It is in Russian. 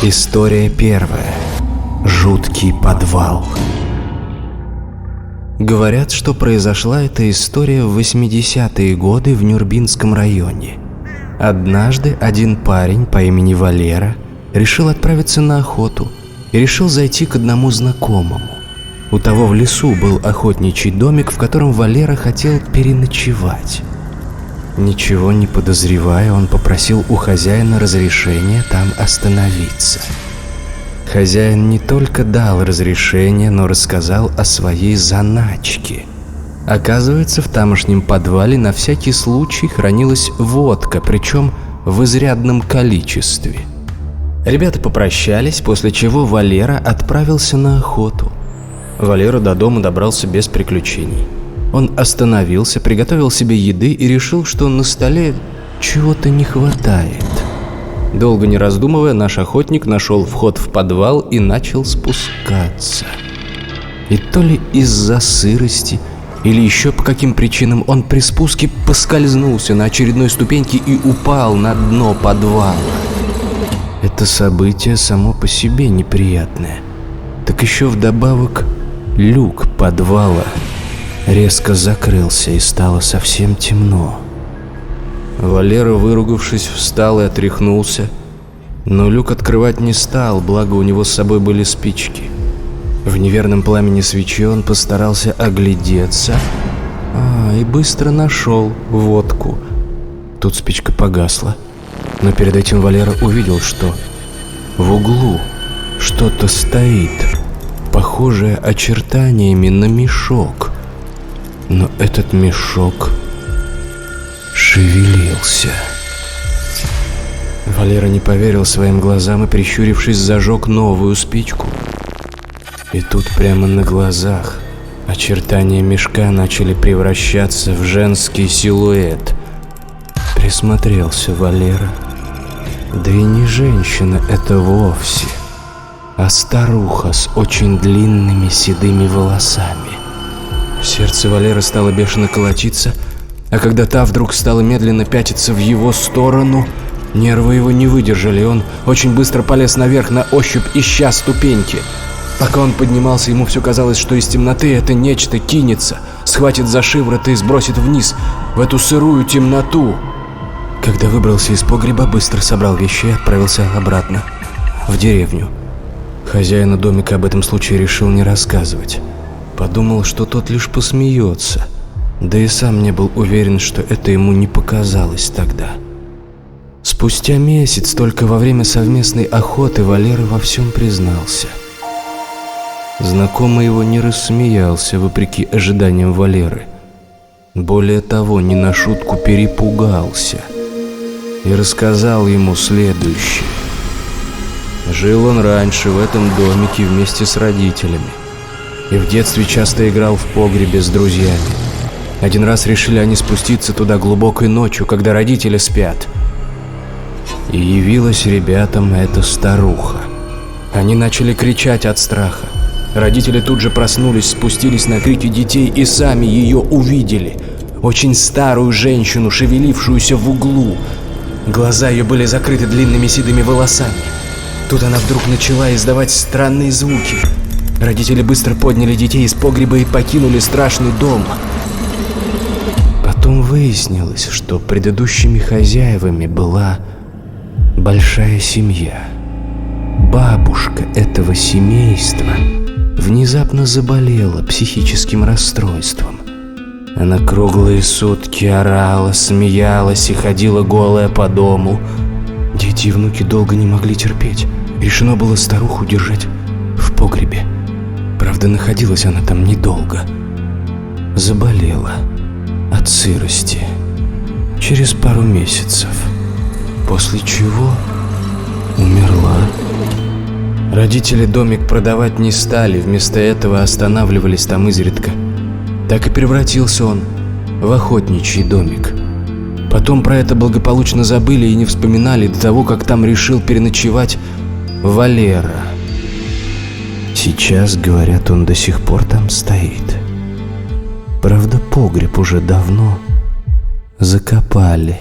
История первая. Жуткий подвал. Говорят, что произошла эта история в 80-е годы в Нюрбинском районе. Однажды один парень по имени Валера решил отправиться на охоту и решил зайти к одному знакомому. У того в лесу был охотничий домик, в котором Валера хотел переночевать. Ничего не подозревая, он попросил у хозяина разрешения там остановиться. Хозяин не только дал разрешение, но рассказал о своей заначке. Оказывается, в тамошнем подвале на всякий случай хранилась водка, причем в изрядном количестве. Ребята попрощались, после чего Валера отправился на охоту. Валера до дома добрался без приключений. Он остановился, приготовил себе еды и решил, что на столе чего-то не хватает. Долго не раздумывая, наш охотник нашел вход в подвал и начал спускаться. И то ли из-за сырости, или еще по каким причинам, он при спуске поскользнулся на очередной ступеньке и упал на дно подвала. Это событие само по себе неприятное. Так еще вдобавок люк подвала резко закрылся и стало совсем темно. Валера, выругавшись, встал и отряхнулся, но люк открывать не стал, благо у него с собой были спички. В неверном пламени свечи он постарался оглядеться и быстро нашел водку. Тут спичка погасла, но перед этим Валера увидел, что в углу что-то стоит, похожее очертаниями на мешок. Но этот мешок шевелился. Валера не поверил своим глазам и, прищурившись, зажег новую спичку. И тут прямо на глазах очертания мешка начали превращаться в женский силуэт. Присмотрелся Валера. Да и не женщина это вовсе, а старуха с очень длинными седыми волосами. Сердце Валеры стало бешено колотиться, а когда та вдруг стала медленно пятиться в его сторону, нервы его не выдержали, и он очень быстро полез наверх на ощупь, ища ступеньки. Пока он поднимался, ему все казалось, что из темноты это нечто кинется, схватит за шиворот и сбросит вниз, в эту сырую темноту. Когда выбрался из погреба, быстро собрал вещи и отправился обратно, в деревню. Хозяину домика об этом случае решил не рассказывать. Подумал, что тот лишь посмеется, да и сам не был уверен, что это ему не показалось тогда. Спустя месяц, только во время совместной охоты, Валера во всем признался. Знакомый его не рассмеялся, вопреки ожиданиям Валеры. Более того, не на шутку перепугался и рассказал ему следующее. Жил он раньше в этом домике вместе с родителями. И в детстве часто играл в погребе с друзьями. Один раз решили они спуститься туда глубокой ночью, когда родители спят. И явилась ребятам эта старуха. Они начали кричать от страха. Родители тут же проснулись, спустились на крики детей и сами ее увидели. Очень старую женщину, шевелившуюся в углу. Глаза ее были закрыты длинными седыми волосами. Тут она вдруг начала издавать странные звуки. Родители быстро подняли детей из погреба и покинули страшный дом. Потом выяснилось, что предыдущими хозяевами была большая семья. Бабушка этого семейства внезапно заболела психическим расстройством. Она круглые сутки орала, смеялась и ходила голая по дому. Дети и внуки долго не могли терпеть. Решено было старуху держать в погребе. Правда, находилась она там недолго. Заболела от сырости через пару месяцев, после чего умерла. Родители домик продавать не стали, вместо этого останавливались там изредка. Так и превратился он в охотничий домик. Потом про это благополучно забыли и не вспоминали до того, как там решил переночевать Валера. Сейчас, говорят, он до сих пор там стоит. Правда, погреб уже давно закопали.